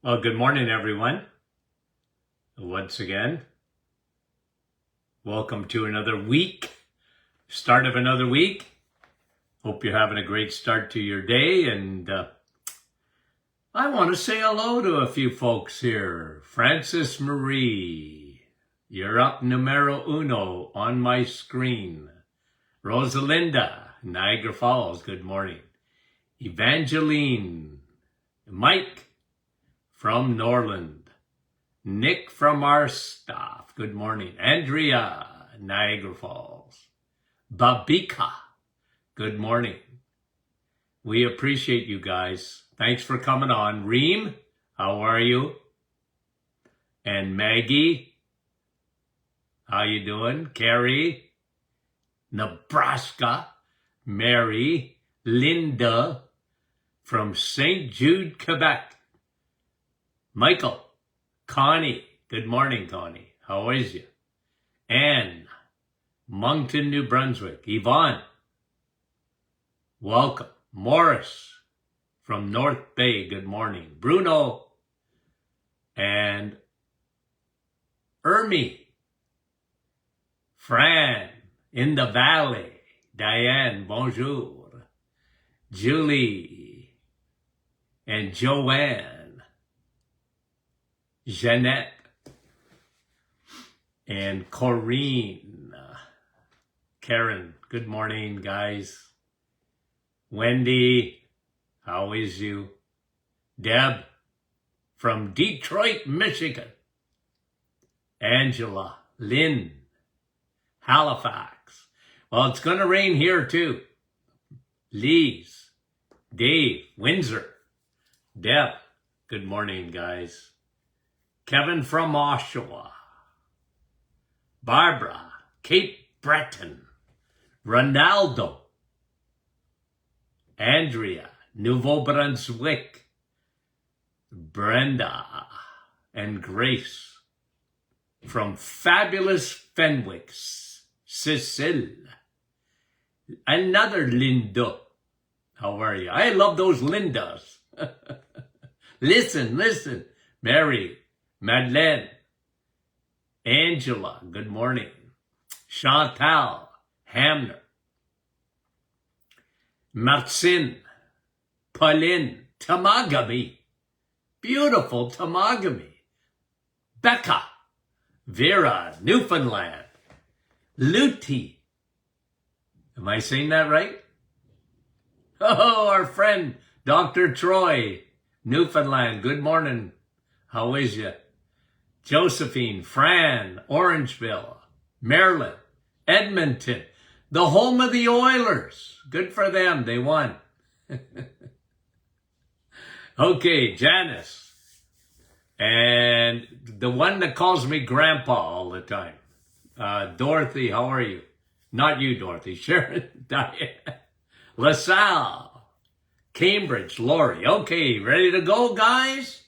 Well, good morning, everyone. Once again, welcome to another week, start of another week. Hope you're having a great start to your day. And I want to say hello to a few folks here. Francis Marie, you're up numero uno on my screen. Rosalinda, Niagara Falls, good morning. Evangeline, Mike from Norland. Nick from our staff, good morning. Andrea, Niagara Falls. Babika, good morning. We appreciate you guys. Thanks for coming on. Reem, how are you? And Maggie, how you doing? Carrie, Nebraska. Mary, Linda from St. Jude, Quebec. Michael, Connie, good morning, Connie. How is you? Anne, Moncton, New Brunswick. Yvonne, welcome. Morris from North Bay, good morning. Bruno and Ermi. Fran in the valley. Diane, bonjour. Julie and Joanne. Jeanette and Corrine. Karen, good morning, guys. Wendy, how is you? Deb from Detroit, Michigan. Angela, Lynn, Halifax. Well, it's going to rain here too. Lise, Dave, Windsor. Deb, good morning, guys. Kevin from Oshawa. Barbara, Cape Breton. Ronaldo. Andrea, Nouveau Brunswick. Brenda and Grace from fabulous Fenwick. Cecile. Another Linda. How are you? I love those Lindas. Listen. Mary. Madeleine, Angela, good morning. Chantal, Hamner, Marcin, Pauline, Tamagami, beautiful Tamagami. Becca, Vera, Newfoundland, Luti. Am I saying that right? Oh, our friend, Dr. Troy, Newfoundland, good morning. How is you? Josephine, Fran, Orangeville, Maryland, Edmonton, the home of the Oilers. Good for them. They won. Okay, Janice. And the one that calls me Grandpa all the time. Dorothy, how are you? Not you, Dorothy. Sharon, Diane. LaSalle, Cambridge, Lori. Okay, ready to go, guys?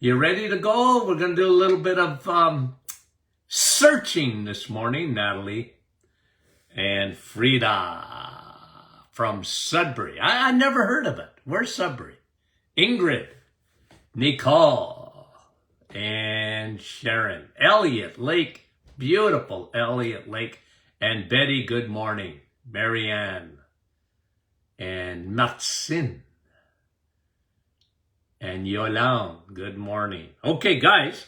You ready to go? We're going to do a little bit of searching this morning, Natalie and Frida from Sudbury. I never heard of it. Where's Sudbury? Ingrid, Nicole, and Sharon. Elliott Lake, beautiful Elliott Lake. And Betty, good morning. Marianne and Marcin. And Yolande, good morning. Okay, guys.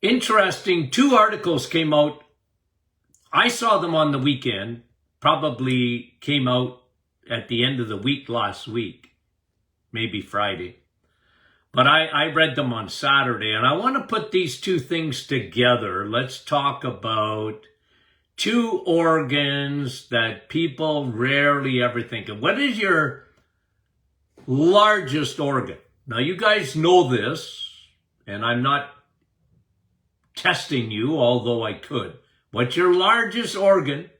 Interesting, 2 articles came out. I saw them on the weekend, probably came out at the end of the week last week, maybe Friday. But I read them on Saturday, and I want to put these 2 things together. Let's talk about 2 organs that people rarely ever think of. What is your largest organ? Now, you guys know this, and I'm not testing you, although I could. What's your largest organ?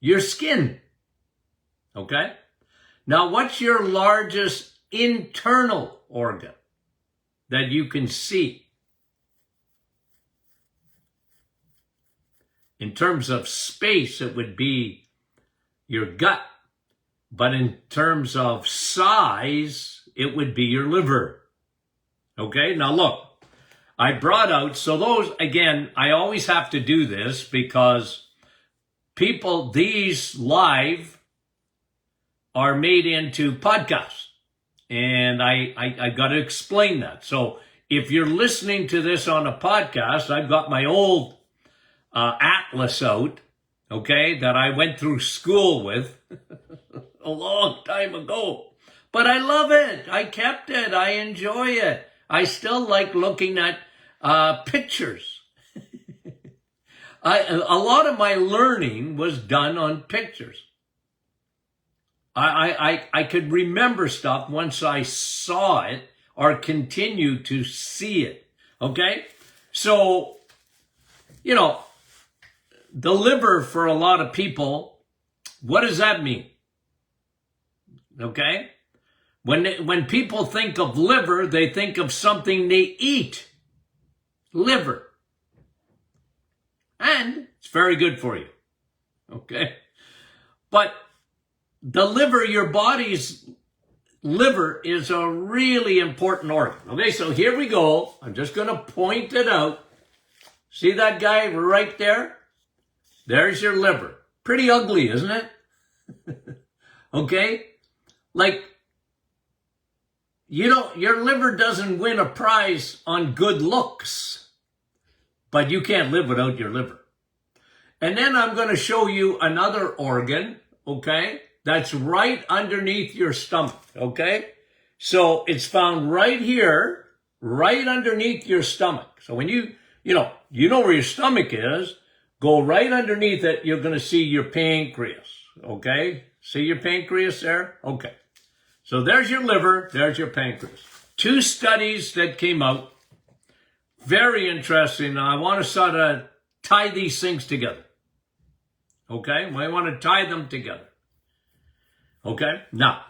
Your skin. Okay? Now, what's your largest internal organ that you can see? In terms of space, it would be your gut. but in terms of size, it would be your liver. Okay, now look, I brought out, so those, again, I always have to do this because people, these live are made into podcasts. And I got to explain that. So if you're listening to this on a podcast, I've got my old atlas out, okay, that I went through school with a long time ago. But I love it. I kept it. I enjoy it. I still like looking at pictures. A lot of my learning was done on pictures. I could remember stuff once I saw it or continue to see it. Okay? So, you know, the liver for a lot of people, what does that mean? Okay? When people think of liver, they think of something they eat. Liver. And it's very good for you. Okay? But the liver, your body's liver, is a really important organ. Okay, so here we go. I'm just going to point it out. See that guy right there? There's your liver. Pretty ugly, isn't it? Okay? Like, you know, your liver doesn't win a prize on good looks, but you can't live without your liver. And then I'm going to show you another organ, okay, that's right underneath your stomach, okay? So it's found right here, right underneath your stomach. So when you know where your stomach is, go right underneath it, you're going to see your pancreas, okay? See your pancreas there? Okay. So there's your liver, there's your pancreas. 2 studies that came out, very interesting. I want to sort of tie these things together. Okay? I want to tie them together. Okay? Now,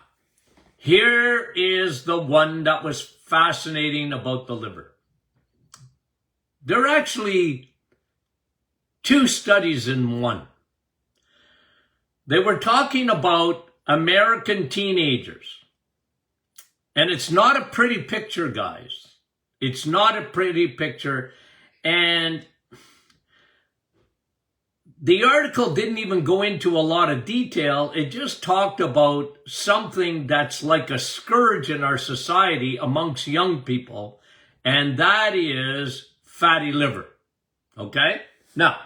here is the one that was fascinating about the liver. There are actually 2 studies in one. They were talking about American teenagers. And it's not a pretty picture, guys. It's not a pretty picture. And the article didn't even go into a lot of detail. It just talked about something that's like a scourge in our society amongst young people, and that is fatty liver. Okay? Now,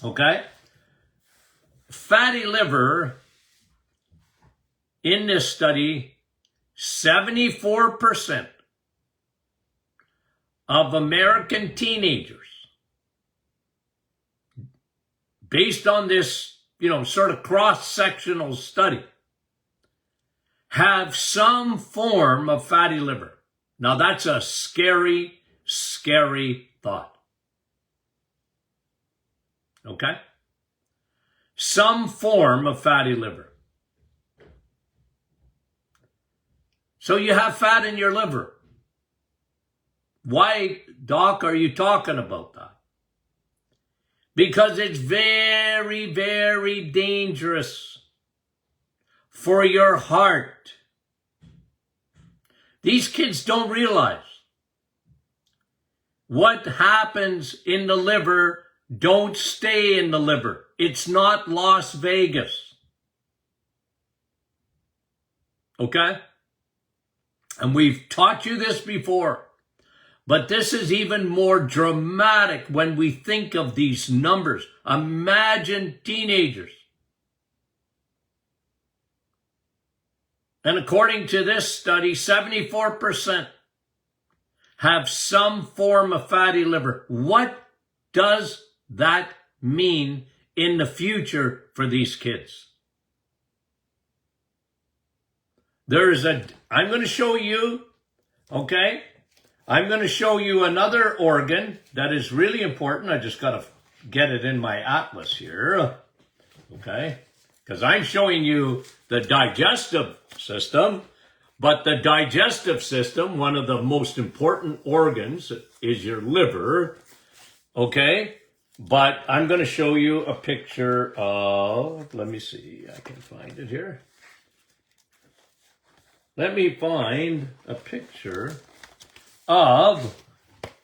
okay? Fatty liver, in this study, 74% of American teenagers, based on this, sort of cross-sectional study, have some form of fatty liver. Now that's a scary, scary thought. Okay? Some form of fatty liver. So you have fat in your liver. Why, Doc, are you talking about that? Because it's very, very dangerous for your heart. These kids don't realize what happens in the liver don't stay in the liver. It's not Las Vegas. Okay? And we've taught you this before. But this is even more dramatic when we think of these numbers. Imagine teenagers. And according to this study, 74% have some form of fatty liver. What does that mean in the future for these kids? I'm going to show you, okay? I'm going to show you another organ that is really important. I just got to get it in my atlas here, okay? Because I'm showing you the digestive system, but the digestive system, one of the most important organs, is your liver, okay? But I'm going to show you a picture of, let me see, I can find it here. Let me find a picture of,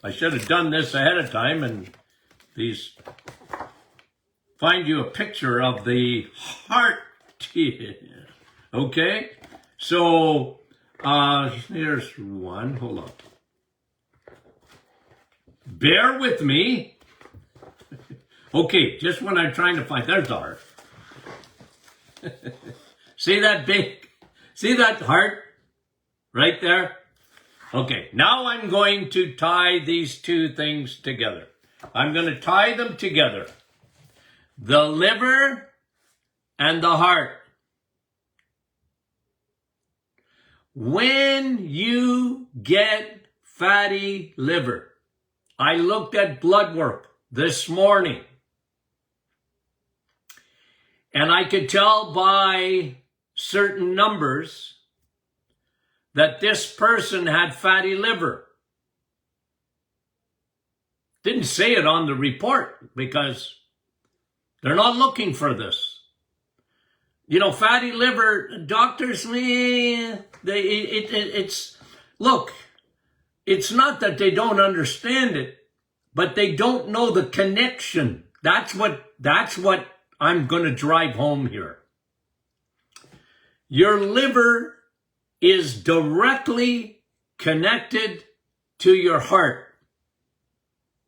I should have done this ahead of time and find you a picture of the heart. Okay? So, here's one, hold on. Bear with me. Okay, just when I'm trying to find, there's the heart. See that heart right there? Okay, now I'm going to tie these two things together. I'm going to tie them together. The liver and the heart. When you get fatty liver, I looked at blood work this morning, and I could tell by certain numbers that this person had fatty liver. Didn't say it on the report because they're not looking for this. You know, fatty liver, doctors, look, it's not that they don't understand it, but they don't know the connection. That's what I'm going to drive home here. Your liver is directly connected to your heart.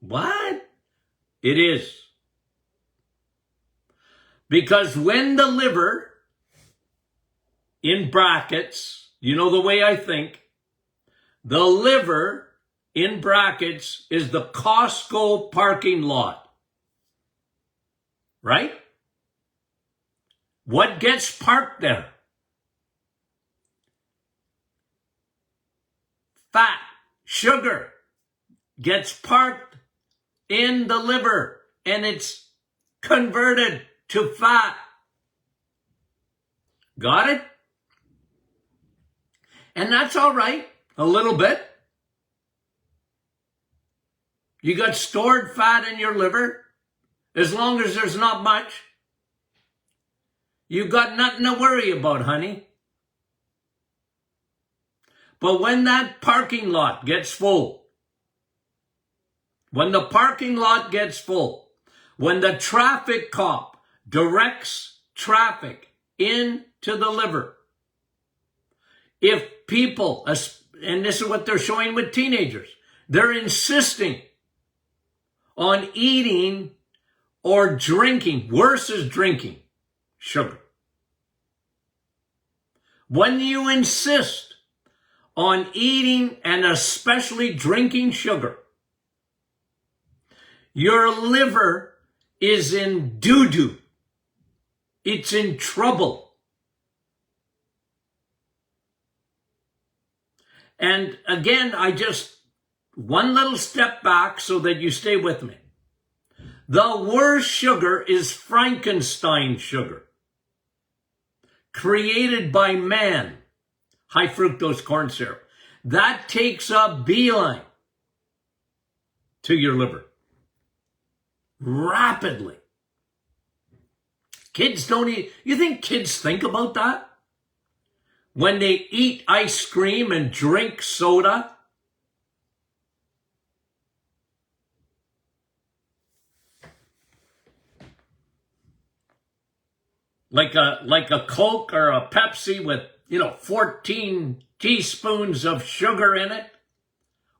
What? It is. Because when the liver, in brackets, you know the way I think, the liver, in brackets, is the Costco parking lot. Right? What gets parked there? Fat, sugar gets parked in the liver, and it's converted to fat. Got it? And that's all right, a little bit. You got stored fat in your liver, as long as there's not much. You got nothing to worry about, honey. But when that parking lot gets full, when the parking lot gets full, when the traffic cop directs traffic into the liver, if people, and this is what they're showing with teenagers, they're insisting on eating or drinking, worse is drinking, sugar. When you insist on eating and especially drinking sugar, your liver is in doo-doo. It's in trouble. And again, one little step back so that you stay with me. The worst sugar is Frankenstein sugar, created by man, high fructose corn syrup. That takes a beeline to your liver rapidly. Kids don't eat. You think kids think about that? When they eat ice cream and drink soda? Like a Coke or a Pepsi with, 14 teaspoons of sugar in it.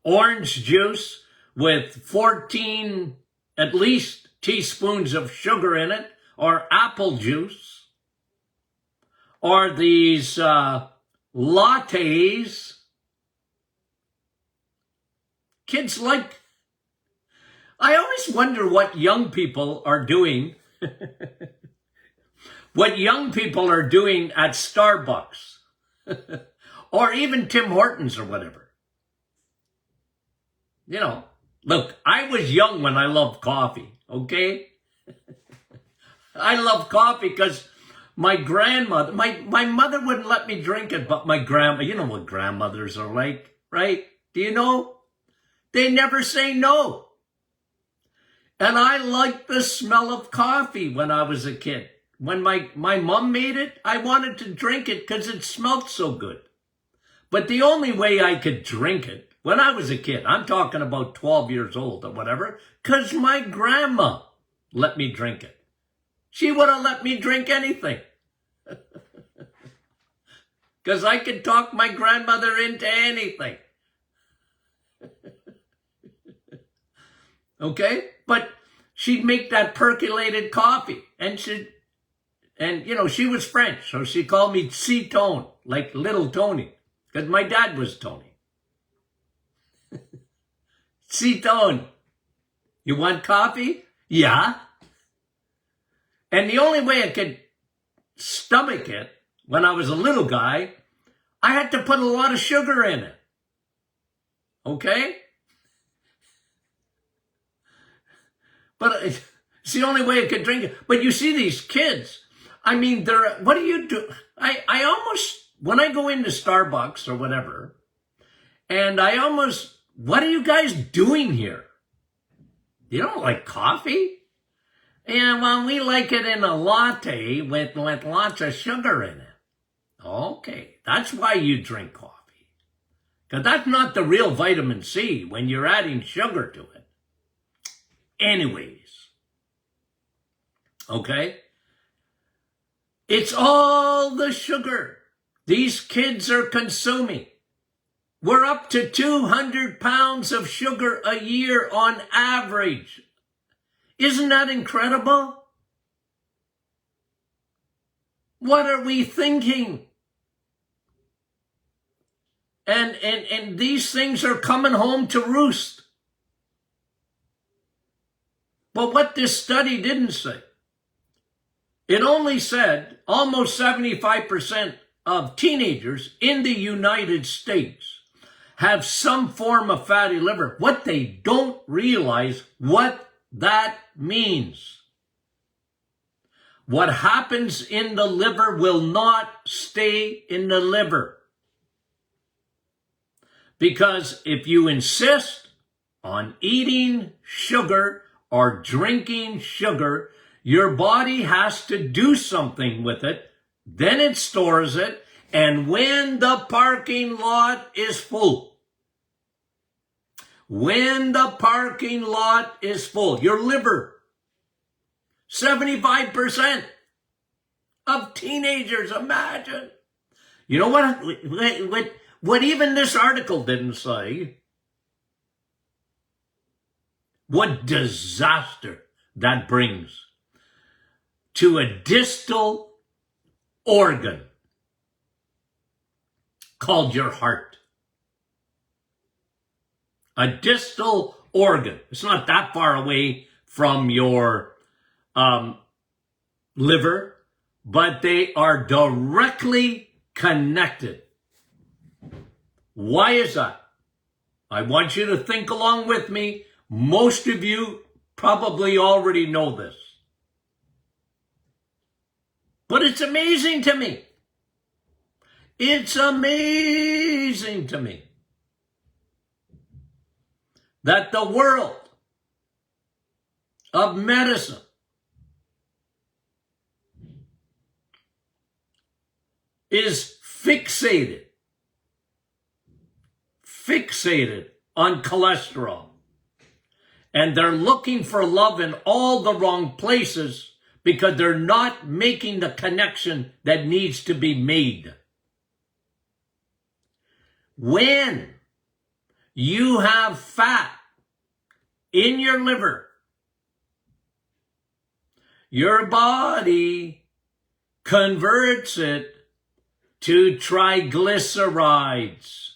Orange juice with 14, at least, teaspoons of sugar in it. Or apple juice. Or these lattes. Kids like... I always wonder what young people are doing. What young people are doing at Starbucks. Or even Tim Hortons or whatever. Look, I was young when I loved coffee, okay? I love coffee because my grandmother, my mother wouldn't let me drink it, but my grandma, you know what grandmothers are like, right? Do you know? They never say no. And I liked the smell of coffee when I was a kid. When my mom made it, I wanted to drink it because it smelled so good. But the only way I could drink it when I was a kid, I'm talking about 12 years old or whatever, because my grandma let me drink it. She would have let me drink anything. Because I could talk my grandmother into anything. Okay? But she'd make that percolated coffee. And she was French, so she called me C-Tone, like little Tony. Because my dad was Tony. C-Tone, you want coffee? Yeah. And the only way I could stomach it when I was a little guy, I had to put a lot of sugar in it. Okay? But it's the only way I could drink it. But you see these kids, I mean, what do you do? I almost, when I go into Starbucks or whatever, and what are you guys doing here? You don't like coffee? Yeah, well, we like it in a latte with lots of sugar in it. Okay, that's why you drink coffee. Because that's not the real vitamin C when you're adding sugar to it. Anyways. Okay? It's all the sugar these kids are consuming. We're up to 200 pounds of sugar a year on average. Isn't that incredible? What are we thinking? And these things are coming home to roost. But what this study didn't say, it only said almost 75% of teenagers in the United States have some form of fatty liver. What they don't realize what that means. What happens in the liver will not stay in the liver. Because if you insist on eating sugar or drinking sugar, your body has to do something with it. Then it stores it. And when the parking lot is full, your liver, 75% of teenagers, imagine. You know what even this article didn't say? What disaster that brings to a distal organ called your heart. A distal organ. It's not that far away from your liver, but they are directly connected. Why is that? I want you to think along with me. Most of you probably already know this. But it's amazing to me. It's amazing to me that the world of medicine is fixated on cholesterol. And they're looking for love in all the wrong places because they're not making the connection that needs to be made. When you have fat in your liver, your body converts it to triglycerides,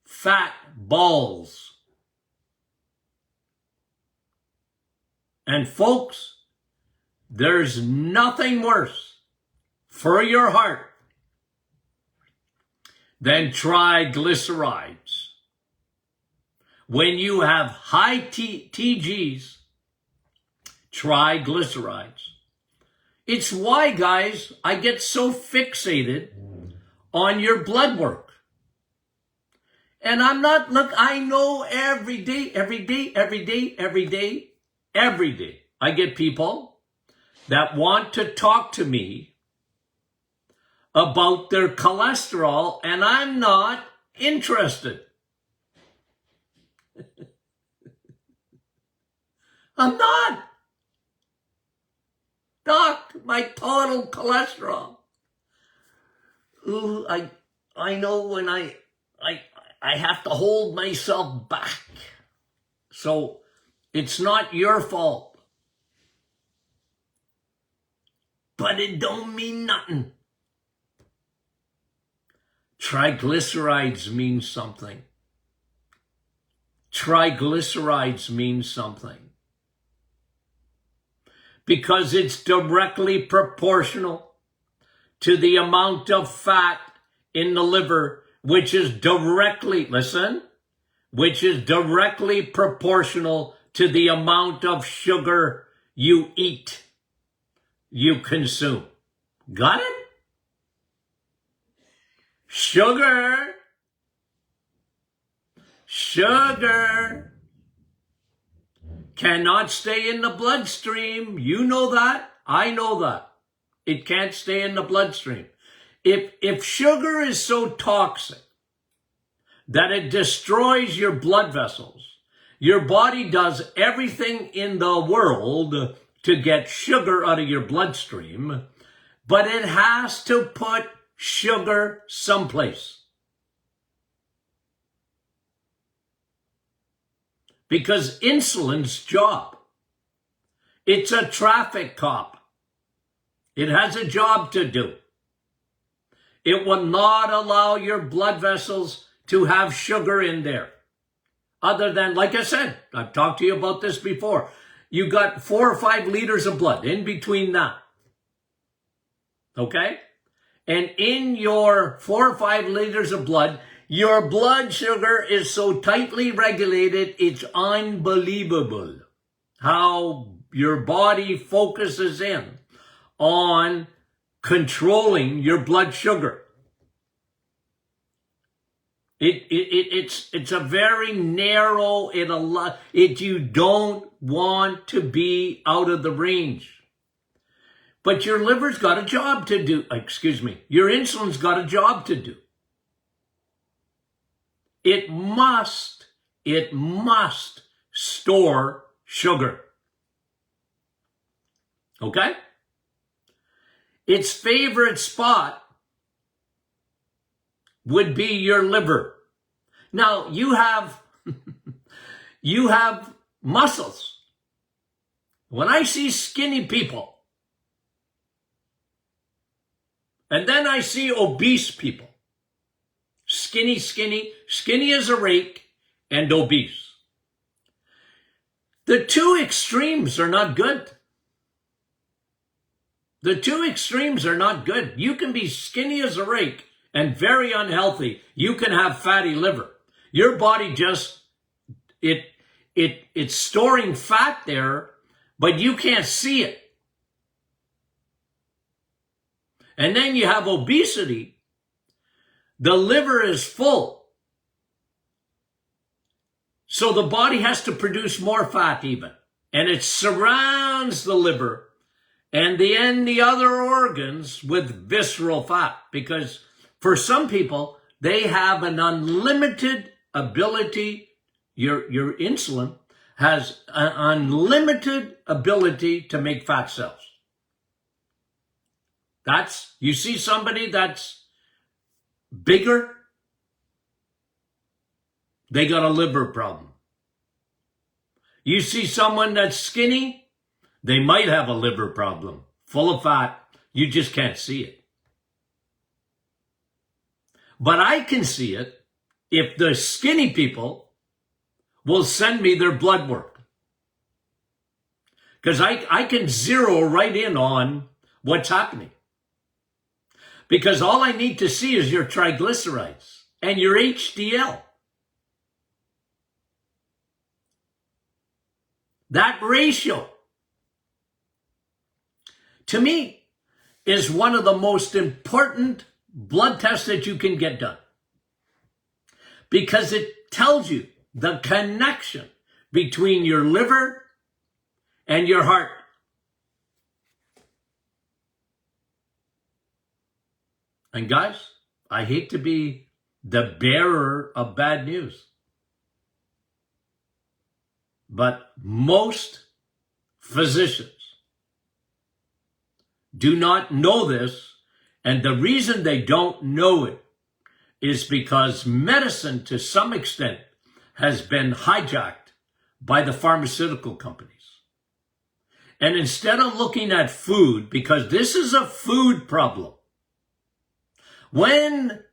fat balls. And folks, there's nothing worse for your heart than triglycerides. When you have high TGs, triglycerides, it's why, guys, I get so fixated on your blood work. And I know every day, every day, I get people that want to talk to me about their cholesterol, and I'm not interested. I'm not. Doc, my total cholesterol. Ooh, I know when I have to hold myself back. So it's not your fault. But it don't mean nothing. Triglycerides mean something. Triglycerides mean something. Because it's directly proportional to the amount of fat in the liver, which is directly, listen, which is directly proportional to the amount of sugar you eat, you consume. Got it? Sugar cannot stay in the bloodstream. You know that. I know that. It can't stay in the bloodstream. If sugar is so toxic that it destroys your blood vessels, your body does everything in the world to get sugar out of your bloodstream, but it has to put sugar someplace. Because insulin's job, it's a traffic cop. It has a job to do. It will not allow your blood vessels to have sugar in there. Other than, like I said, I've talked to you about this before. You got 4 or 5 liters of blood in between that. Okay? And in your 4 or 5 liters of blood, your blood sugar is so tightly regulated, it's unbelievable how your body focuses in on controlling your blood sugar. It's a very narrow, you don't want to be out of the range. But your liver's got a job to do, your insulin's got a job to do. It must store sugar. Okay? Its favorite spot would be your liver. Now, you have muscles. When I see skinny people, and then I see obese people, skinny as a rake, and obese. The two extremes are not good. The two extremes are not good. You can be skinny as a rake and very unhealthy. You can have fatty liver. Your body just, it's storing fat there, but you can't see it. And then you have obesity. The liver is full. So the body has to produce more fat even. And it surrounds the liver and the other organs with visceral fat. Because for some people, they have an unlimited ability. Your insulin has an unlimited ability to make fat cells. You see somebody that's bigger, they got a liver problem. You see someone that's skinny, they might have a liver problem, full of fat. You just can't see it. But I can see it if the skinny people will send me their blood work. Because I can zero right in on what's happening. Because all I need to see is your triglycerides and your HDL. That ratio, to me, is one of the most important blood tests that you can get done. Because it tells you the connection between your liver and your heart. And guys, I hate to be the bearer of bad news, but most physicians do not know this, and the reason they don't know it is because medicine, to some extent, has been hijacked by the pharmaceutical companies. And instead of looking at food, because this is a food problem, when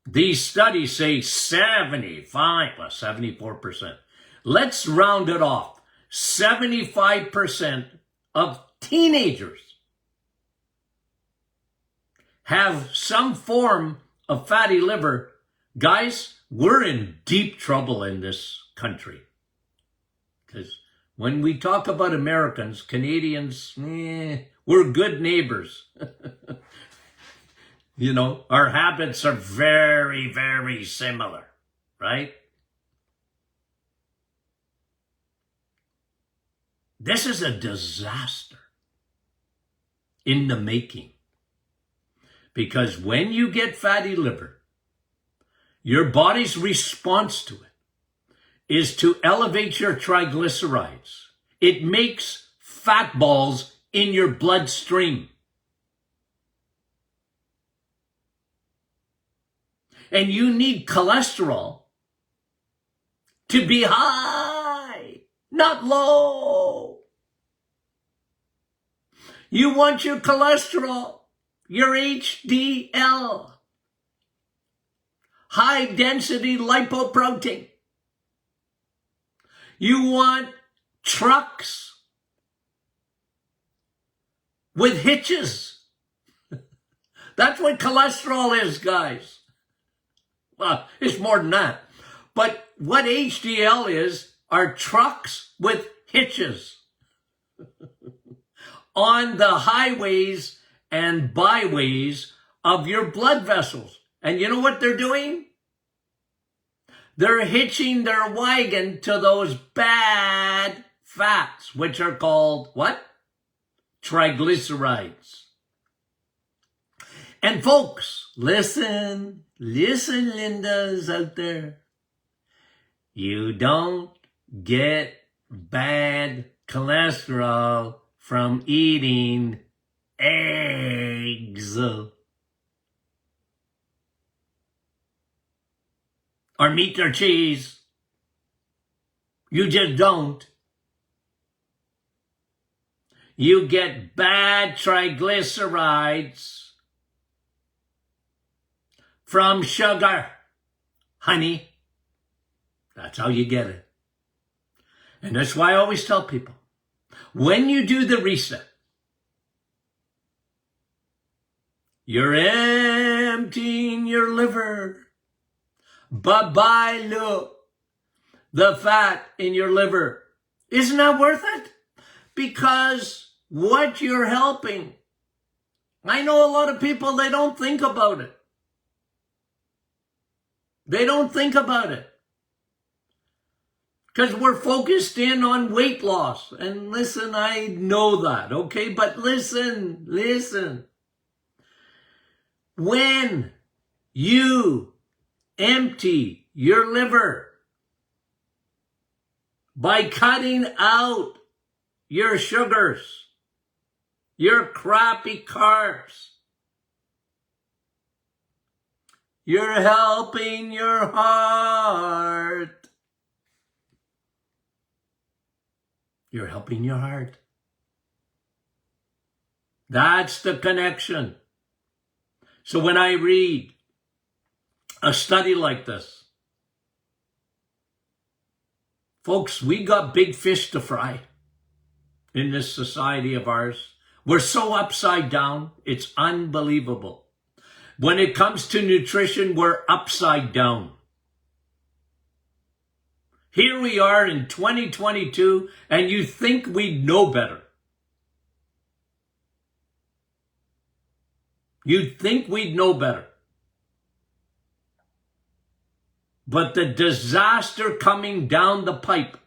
these studies say 74%, let's round it off. 75% of teenagers have some form of fatty liver. Guys, we're in deep trouble in this country. Because when we talk about Americans, Canadians, we're good neighbors. You know, our habits are very, very similar, right? This is a disaster in the making. Because when you get fatty liver, your body's response to it is to elevate your triglycerides. It makes fat balls in your bloodstream. And you need cholesterol to be high, not low. You want your cholesterol, your HDL, high density lipoprotein. You want trucks with hitches. That's what cholesterol is, guys. Well, it's more than that. But what HDL is are trucks with hitches on the highways and byways of your blood vessels. And you know what they're doing? They're hitching their wagon to those bad fats, which are called what? Triglycerides. And folks, listen, Lindas out there. You don't get bad cholesterol from eating eggs or meat or cheese. You just don't. You get bad triglycerides from sugar, honey. That's how you get it. And that's why I always tell people, when you do the reset, you're emptying your liver. Bye-bye, look, the fat in your liver. Isn't that worth it? Because what you're helping, I know a lot of people, they don't think about it. They don't think about it. Because we're focused in on weight loss. And listen, I know that, okay? But listen. When you empty your liver by cutting out your sugars, your crappy carbs, you're helping your heart. You're helping your heart. That's the connection. So when I read a study like this, folks, we got big fish to fry in this society of ours. We're so upside down, it's unbelievable. When it comes to nutrition, we're upside down. Here we are in 2022, and you think we'd know better. You'd think we'd know better. But the disaster coming down the pipe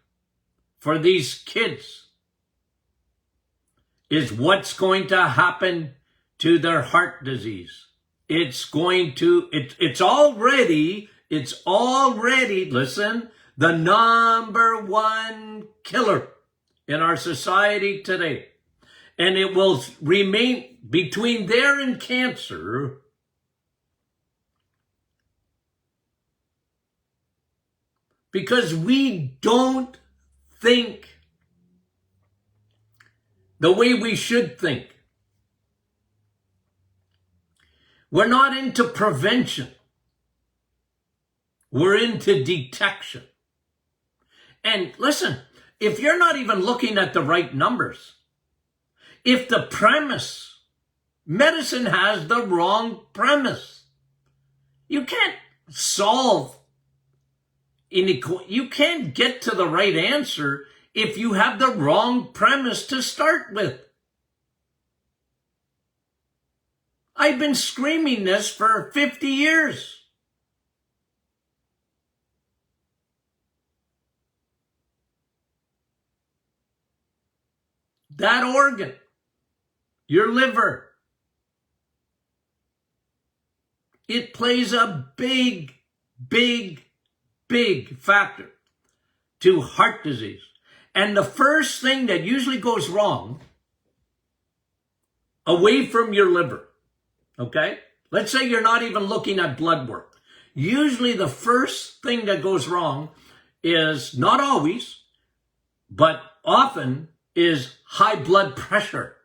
for these kids is what's going to happen to their heart disease. It's already, listen, the number one killer in our society today. And it will remain between there and cancer. Because we don't think the way we should think. We're not into prevention. We're into detection. And listen, if you're not even looking at the right numbers, if the premise, medicine has the wrong premise, you can't solve you can't get to the right answer if you have the wrong premise to start with. I've been screaming this for 50 years. That organ, your liver, it plays a big factor to heart disease. And the first thing that usually goes wrong away from your liver, okay? Let's say you're not even looking at blood work. Usually the first thing that goes wrong is, not always, but often, is high blood pressure.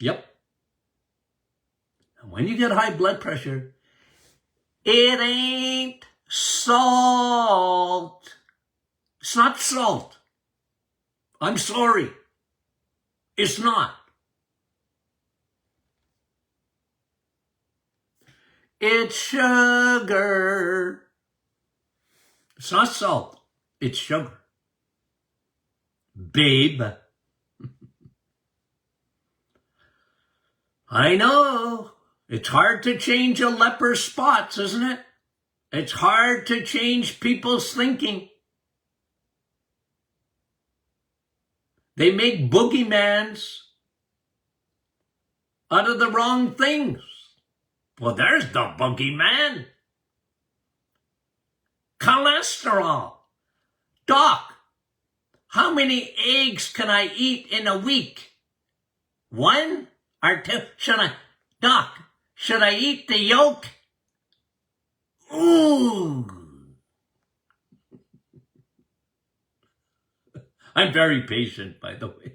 Yep. And when you get high blood pressure, it ain't salt. It's not salt. I'm sorry. It's not. It's sugar. It's not salt. It's sugar. Babe. I know. It's hard to change a leper's spots, isn't it? It's hard to change people's thinking. They make boogeymans out of the wrong things. Well, there's the boogeyman. Cholesterol. Doc, how many eggs can I eat in a week? 1 or 2? Doc, should I eat the yolk? Ooh. I'm very patient, by the way.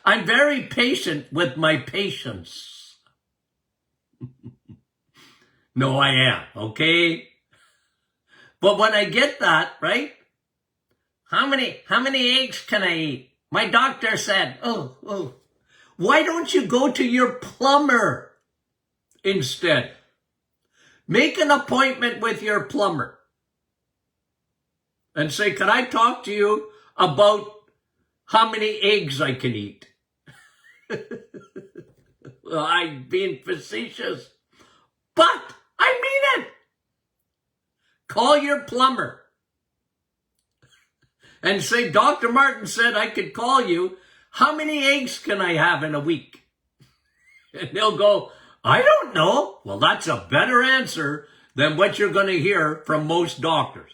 I'm very patient with my patients. No, I am, okay? But when I get that, right? How many eggs can I eat? My doctor said, oh, why don't you go to your plumber instead? Make an appointment with your plumber and say, can I talk to you about how many eggs I can eat? Well, I'm being facetious, but I mean it. Call your plumber and say, Dr. Martin said I could call you. How many eggs can I have in a week? And they'll go, I don't know. Well, that's a better answer than what you're going to hear from most doctors.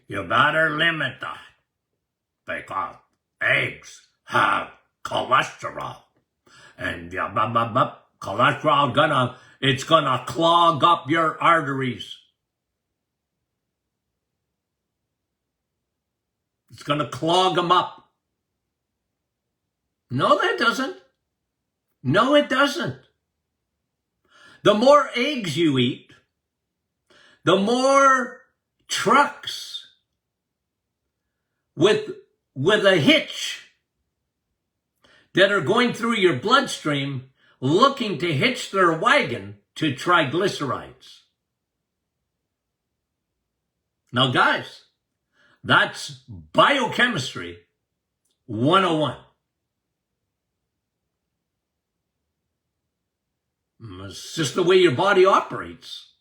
You better limit that because eggs have cholesterol. And cholesterol it's gonna clog up your arteries. It's gonna clog them up. No, that doesn't. No, it doesn't. The more eggs you eat, the more trucks with a hitch that are going through your bloodstream looking to hitch their wagon to triglycerides. Now, guys, that's biochemistry 101. It's just the way your body operates.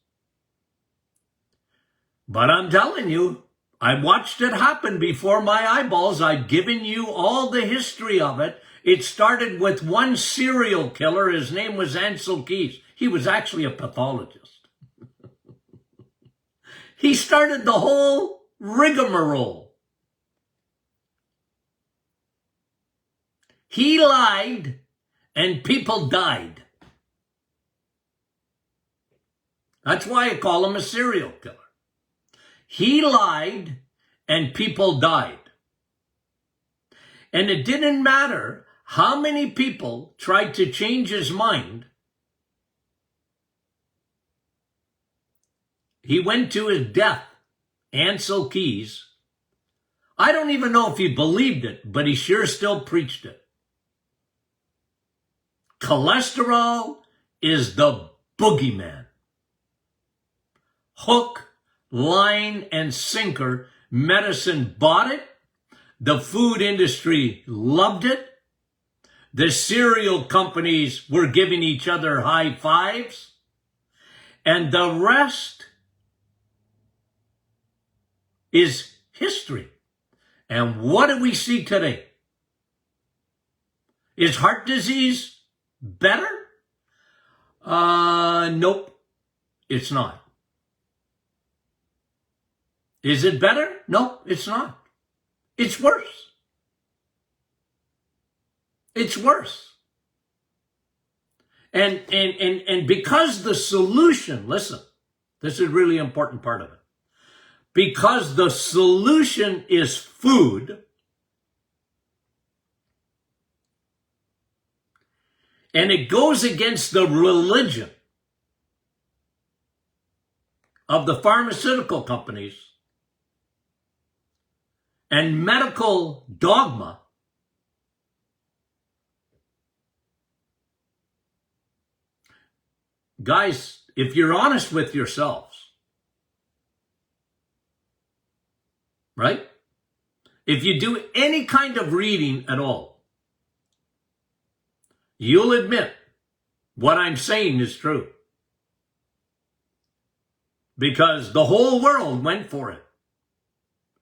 But I'm telling you, I watched it happen before my eyeballs. I've given you all the history of it. It started with one serial killer. His name was Ancel Keys. He was actually a pathologist. He started the whole rigmarole. He lied and people died. That's why I call him a serial killer. He lied and people died. And it didn't matter how many people tried to change his mind. He went to his death, Ancel Keys. I don't even know if he believed it, but he sure still preached it. Cholesterol is the boogeyman. Hook, line, and sinker. Medicine bought it. The food industry loved it. The cereal companies were giving each other high fives. And the rest is history. And what do we see today? Is heart disease better? Nope, it's not. Is it better? No, it's not. It's worse. It's worse. And because the solution, listen, this is a really important part of it. Because the solution is food, and it goes against the religion of the pharmaceutical companies and medical dogma, guys, if you're honest with yourselves, right? If you do any kind of reading at all, you'll admit what I'm saying is true. Because the whole world went for it.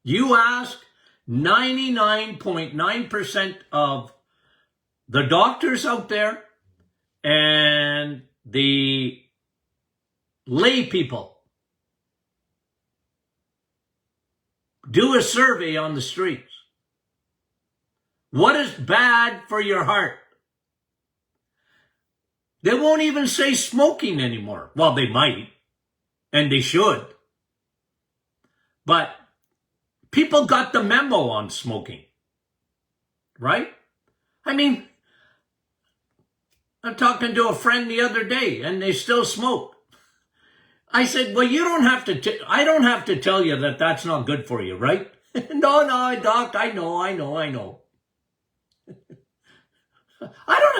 You ask 99.9% of the doctors out there and the lay people, do a survey on the streets. What is bad for your heart? They won't even say smoking anymore. Well, they might, and they should. But people got the memo on smoking, right? I mean, I'm talking to a friend the other day, and they still smoke. I said, well, you don't have to, I don't have to tell you that that's not good for you, right? No, doc, I know. I don't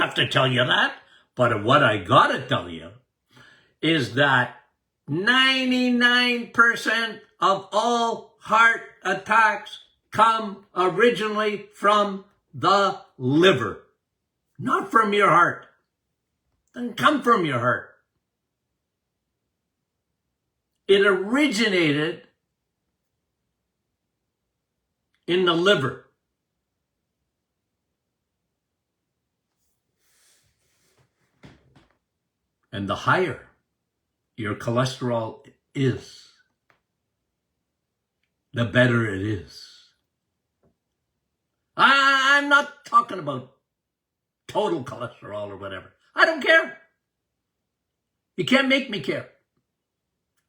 have to tell you that. But what I gotta tell you is that 99% of all heart attacks come originally from the liver, not from your heart. Doesn't come from your heart. It originated in the liver. And the higher your cholesterol is, the better it is. I'm not talking about total cholesterol or whatever. I don't care. You can't make me care.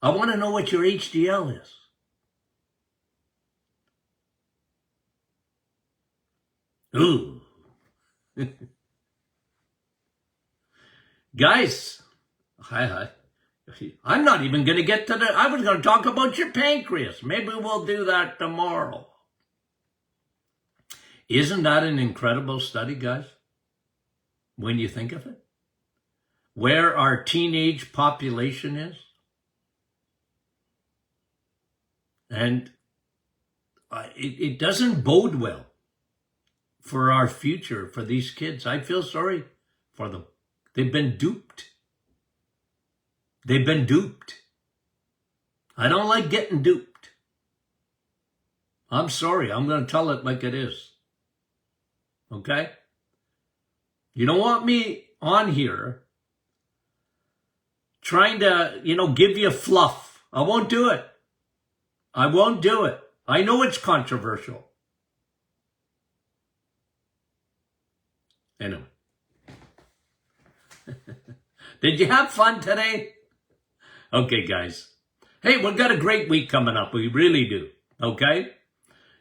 I want to know what your HDL is. Ooh. Guys, hi. I'm not even going to get to I was going to talk about your pancreas. Maybe we'll do that tomorrow. Isn't that an incredible study, guys? When you think of it? Where our teenage population is? And it doesn't bode well for our future, for these kids. I feel sorry for them. They've been duped. They've been duped. I don't like getting duped. I'm sorry. I'm going to tell it like it is. Okay? You don't want me on here trying to, give you fluff. I won't do it. I won't do it. I know it's controversial. Anyway. Did you have fun today? Okay, guys. Hey, we've got a great week coming up. We really do. Okay?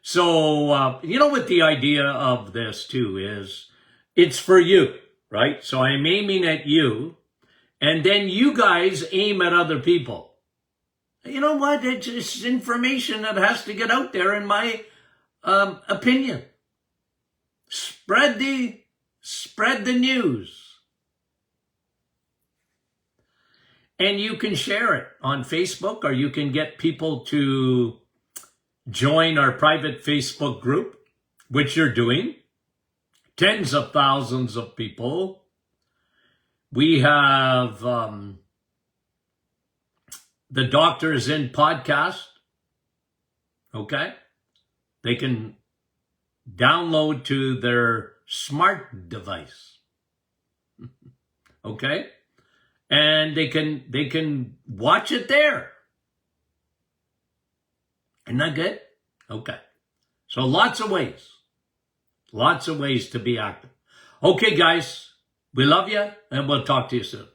So, what the idea of this, too, is it's for you, right? So I'm aiming at you, and then you guys aim at other people. You know what? It's just information that has to get out there, in my opinion. Spread the news. And you can share it on Facebook, or you can get people to join our private Facebook group, which you're doing. Tens of thousands of people. We have the Doctors In podcast. Okay? They can download to their smart device. Okay? And they can watch it there. Isn't that good? Okay. So lots of ways to be active. Okay, guys, we love you, and we'll talk to you soon.